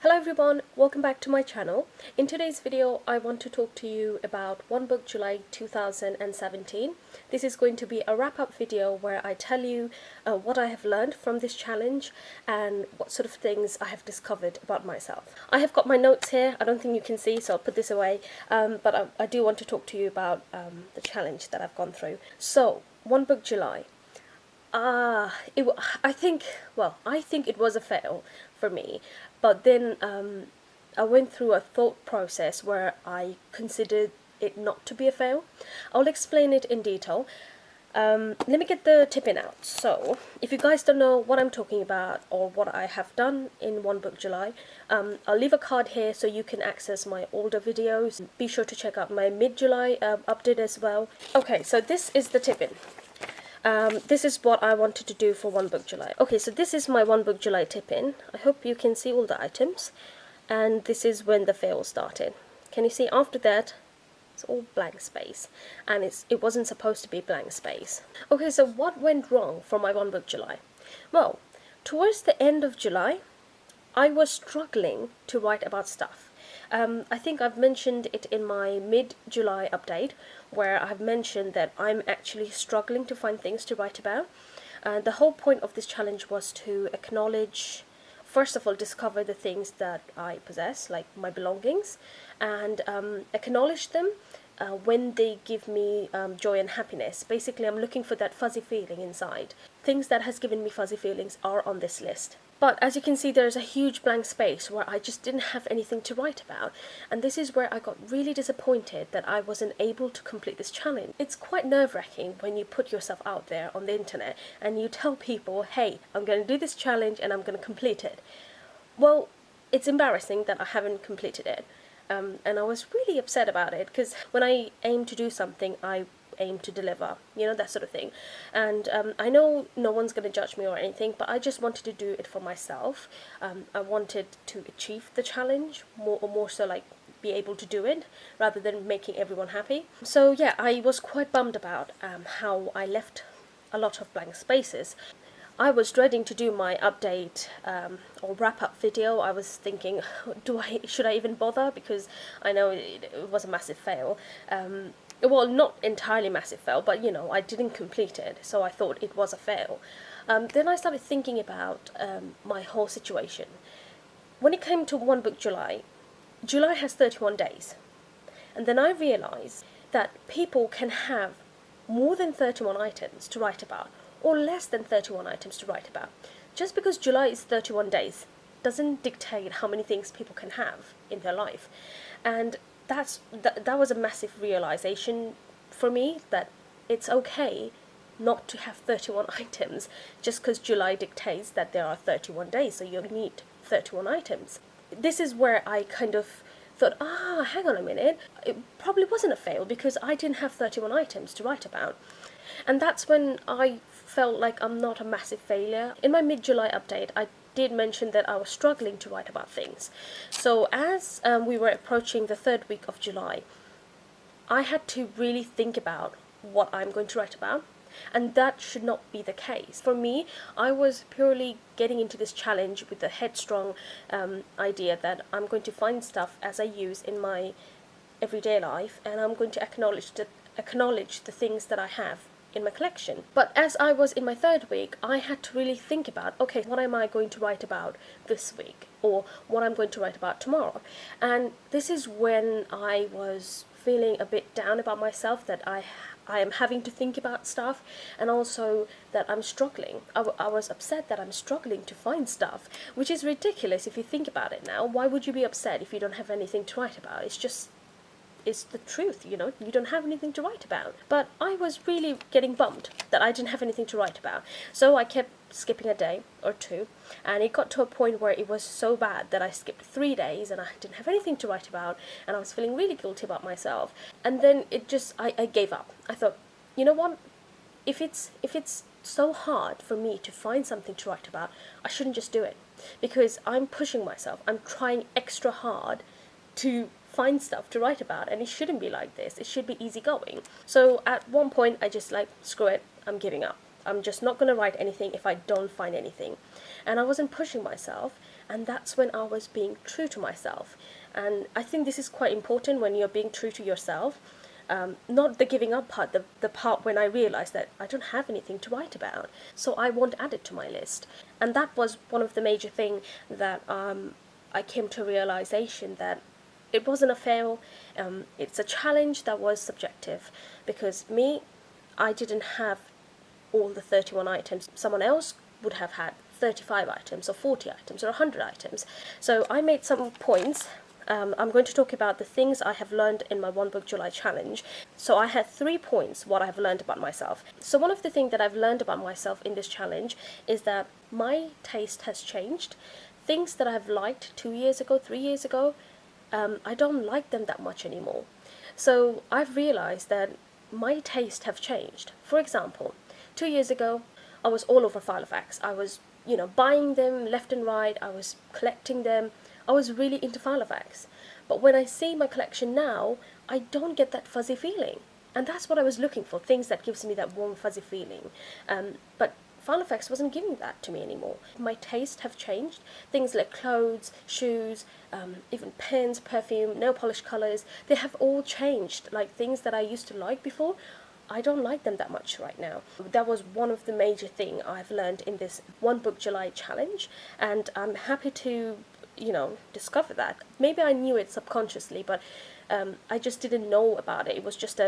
Hello everyone, welcome back to my channel. In today's video, I want to talk to you about One Book July 2017. This is going to be a wrap-up video where I tell you what I have learned from this challenge and what sort of things I have discovered about myself. I have got my notes here. I don't think you can see, so I'll put this away, but I do want to talk to you about the challenge that I've gone through. So, One Book July. I think it was a fail for me, but then I went through a thought process where I considered it not to be a fail. I'll explain it in detail. Let me get the tip in out. So, if you guys don't know what I'm talking about or what I have done in One Book July, I'll leave a card here so you can access my older videos. Be sure to check out my mid-July update as well. Okay, so this is the tip in. This is what I wanted to do for One Book July. Okay, so this is my One Book July tip-in. I hope you can see all the items. And this is when the fail started. Can you see after that? It's all blank space. And it wasn't supposed to be blank space. Okay, so what went wrong for my One Book July? Well, towards the end of July, I was struggling to write about stuff. I think I've mentioned it in my mid-July update, where I've mentioned that I'm actually struggling to find things to write about. The whole point of this challenge was to acknowledge, first of all, discover the things that I possess, like my belongings, and acknowledge them when they give me joy and happiness. Basically, I'm looking for that fuzzy feeling inside. Things that has given me fuzzy feelings are on this list. But as you can see, there's a huge blank space where I just didn't have anything to write about. And this is where I got really disappointed that I wasn't able to complete this challenge. It's quite nerve-wracking when you put yourself out there on the internet and you tell people, hey, I'm going to do this challenge and I'm going to complete it. Well, it's embarrassing that I haven't completed it. And I was really upset about it, because when I aim to do something, I aim to deliver, that sort of thing. And I know no one's going to judge me or anything, but I just wanted to do it for myself. I wanted to achieve the challenge, more so like be able to do it, rather than making everyone happy. So yeah, I was quite bummed about how I left a lot of blank spaces. I was dreading to do my update or wrap-up video. I was thinking, should I even bother? Because I know it was a massive fail. Well, not entirely massive fail, but I didn't complete it, so I thought it was a fail. Then I started thinking about my whole situation. When it came to One Book July, July has 31 days. And then I realised that people can have more than 31 items to write about, or less than 31 items to write about. Just because July is 31 days doesn't dictate how many things people can have in their life. And that was a massive realization for me, that it's okay not to have 31 items just because July dictates that there are 31 days, so you need 31 items. This is where I kind of thought, hang on a minute, it probably wasn't a fail because I didn't have 31 items to write about. And that's when I felt like I'm not a massive failure. In my mid-July update, I did mention that I was struggling to write about things. So as we were approaching the third week of July, I had to really think about what I'm going to write about, and that should not be the case. For me, I was purely getting into this challenge with the headstrong idea that I'm going to find stuff as I use in my everyday life, and I'm going to acknowledge the things that I have in my collection. But as I was in my third week, I had to really think about, okay, what am I going to write about this week, or what I'm going to write about tomorrow. And this is when I was feeling a bit down about myself, that I am having to think about stuff, and also that I'm struggling. I was upset that I'm struggling to find stuff, which is ridiculous if you think about it now. Why would you be upset if you don't have anything to write about? It's the truth, you don't have anything to write about. But I was really getting bummed that I didn't have anything to write about. So I kept skipping a day or two, and it got to a point where it was so bad that I skipped 3 days and I didn't have anything to write about, and I was feeling really guilty about myself. And then I gave up. I thought, you know what, if it's so hard for me to find something to write about, I shouldn't just do it, because I'm pushing myself. I'm trying extra hard to find stuff to write about, and it shouldn't be like this. It should be easygoing. So at one point I just screw it, I'm giving up. I'm just not going to write anything if I don't find anything. And I wasn't pushing myself, and that's when I was being true to myself. And I think this is quite important when you're being true to yourself. Not the giving up part, the part when I realized that I don't have anything to write about, so I won't add it to my list. And that was one of the major things that I came to realization that it wasn't a fail. It's a challenge that was subjective, because I didn't have all the 31 items. Someone else would have had 35 items or 40 items or 100 items. So I made some points. I'm going to talk about the things I have learned in my One Book July challenge. So I had 3 points what I have learned about myself. So one of the things that I've learned about myself in this challenge is that my taste has changed. Things that I've liked 2 years ago, 3 years ago, I don't like them that much anymore. So I've realized that my taste have changed. For example, 2 years ago, I was all over file effects. I was, buying them left and right. I was collecting them. I was really into file effects. But when I see my collection now, I don't get that fuzzy feeling. And that's what I was looking for, things that gives me that warm, fuzzy feeling. But file effects wasn't giving that to me anymore. My tastes have changed. Things like clothes, shoes, even pens, perfume, nail polish colors, they have all changed. Like things that I used to like before, I don't like them that much right now. That was one of the major things I've learned in this One Book July challenge, and I'm happy to discover that. Maybe I knew it subconsciously, but I just didn't know about it. It was just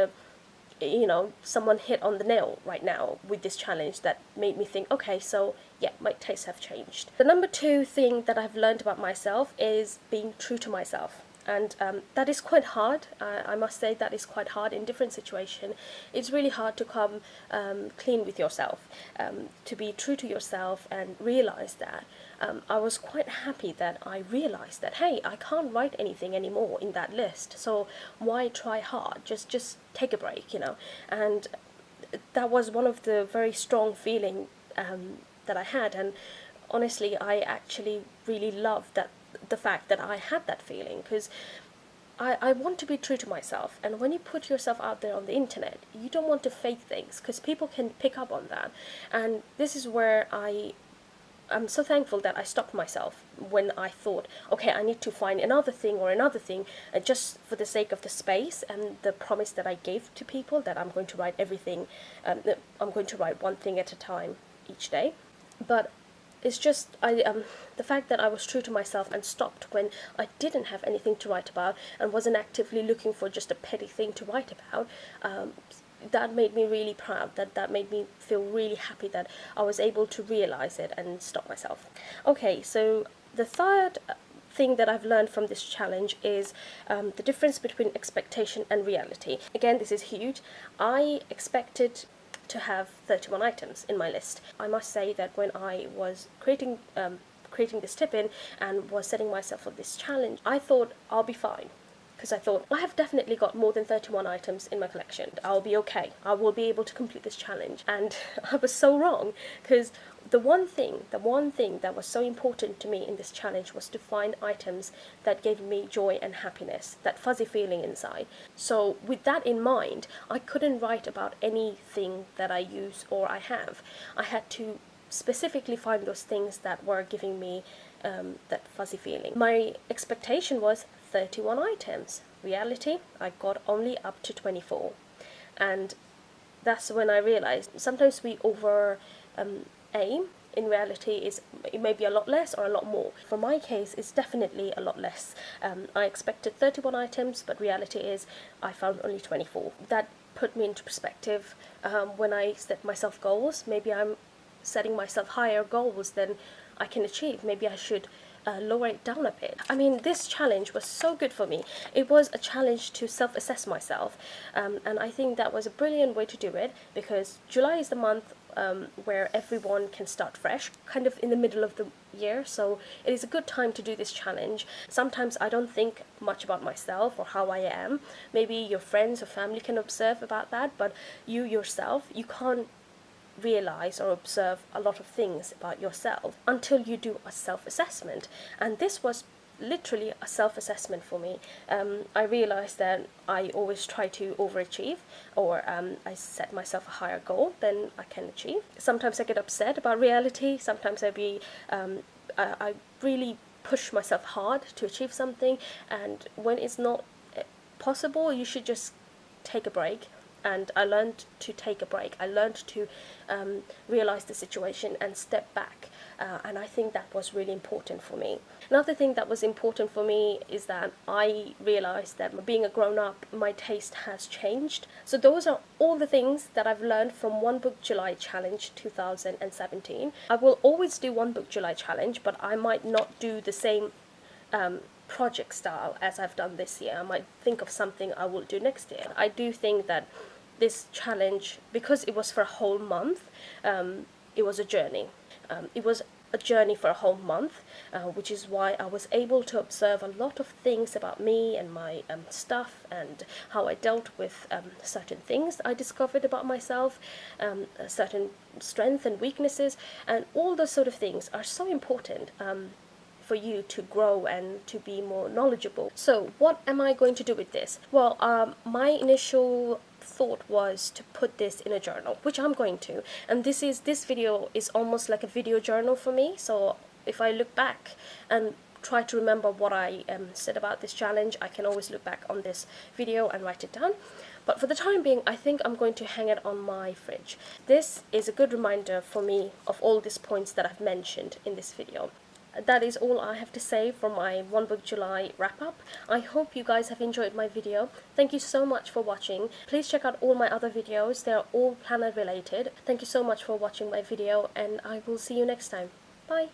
someone hit on the nail right now with this challenge that made me think, okay, so yeah, my tastes have changed. The number 2 thing that I've learned about myself is being true to myself. And that is quite hard. I must say that is quite hard in different situations. It's really hard to come clean with yourself, to be true to yourself and realize that. I was quite happy that I realized that, hey, I can't write anything anymore in that list, so why try hard? Just take a break, And that was one of the very strong feeling that I had, and honestly, I actually really loved the fact that I had that feeling, because I want to be true to myself. And when you put yourself out there on the internet, you don't want to fake things, because people can pick up on that. And this is where I'm so thankful that I stopped myself when I thought, okay, I need to find another thing, just for the sake of the space and the promise that I gave to people that I'm going to write everything, I'm going to write one thing at a time each day. But it's just the fact that I was true to myself and stopped when I didn't have anything to write about and wasn't actively looking for just a petty thing to write about. That made me really proud. That made me feel really happy that I was able to realize it and stop myself. Okay, so the third thing that I've learned from this challenge is the difference between expectation and reality. Again, this is huge. I expected to have 31 items in my list. I must say that when I was creating this tip-in and was setting myself for this challenge, I thought I'll be fine. Because I thought, I have definitely got more than 31 items in my collection. I'll be okay. I will be able to complete this challenge. And I was so wrong, because the one thing that was so important to me in this challenge was to find items that gave me joy and happiness, that fuzzy feeling inside. So with that in mind, I couldn't write about anything that I use or I have. I had to specifically find those things that were giving me that fuzzy feeling. My expectation was 31 items. Reality, I got only up to 24. And that's when I realized sometimes we over aim. In reality, it may be a lot less or a lot more. For my case, it's definitely a lot less. I expected 31 items, but reality is I found only 24. That put me into perspective when I set myself goals. Maybe I'm setting myself higher goals than I can achieve. Maybe I should lower it down a bit. I mean, this challenge was so good for me. It was a challenge to self-assess myself, and I think that was a brilliant way to do it, because July is the month where everyone can start fresh, kind of in the middle of the year, so it is a good time to do this challenge. Sometimes I don't think much about myself or how I am. Maybe your friends or family can observe about that, but you yourself, you can't realize or observe a lot of things about yourself until you do a self-assessment. And this was literally a self-assessment for me. I realized that I always try to overachieve, or I set myself a higher goal than I can achieve. Sometimes I get upset about reality. Sometimes I really push myself hard to achieve something, and when it's not possible, you should just take a break. And I learned to take a break. I learned to realize the situation and step back. And I think that was really important for me. Another thing that was important for me is that I realized that being a grown-up, my taste has changed. So those are all the things that I've learned from One Book July Challenge 2017. I will always do One Book July Challenge, but I might not do the same project style as I've done this year. I might think of something I will do next year. I do think that this challenge, because it was for a whole month, it was a journey. It was a journey for a whole month, which is why I was able to observe a lot of things about me and my stuff, and how I dealt with certain things I discovered about myself, certain strengths and weaknesses, and all those sort of things are so important for you to grow and to be more knowledgeable. So what am I going to do with this? Well, my initial thought was to put this in a journal, which I'm going to, and this video is almost like a video journal for me. So if I look back and try to remember what I said about this challenge, I can always look back on this video and write it down. But for the time being, I think I'm going to hang it on my fridge. This is a good reminder for me of all these points that I've mentioned in this video. That is all I have to say for my One Book July wrap-up. I hope you guys have enjoyed my video. Thank you so much for watching. Please check out all my other videos. They are all planner related. Thank you so much for watching my video, and I will see you next time. Bye!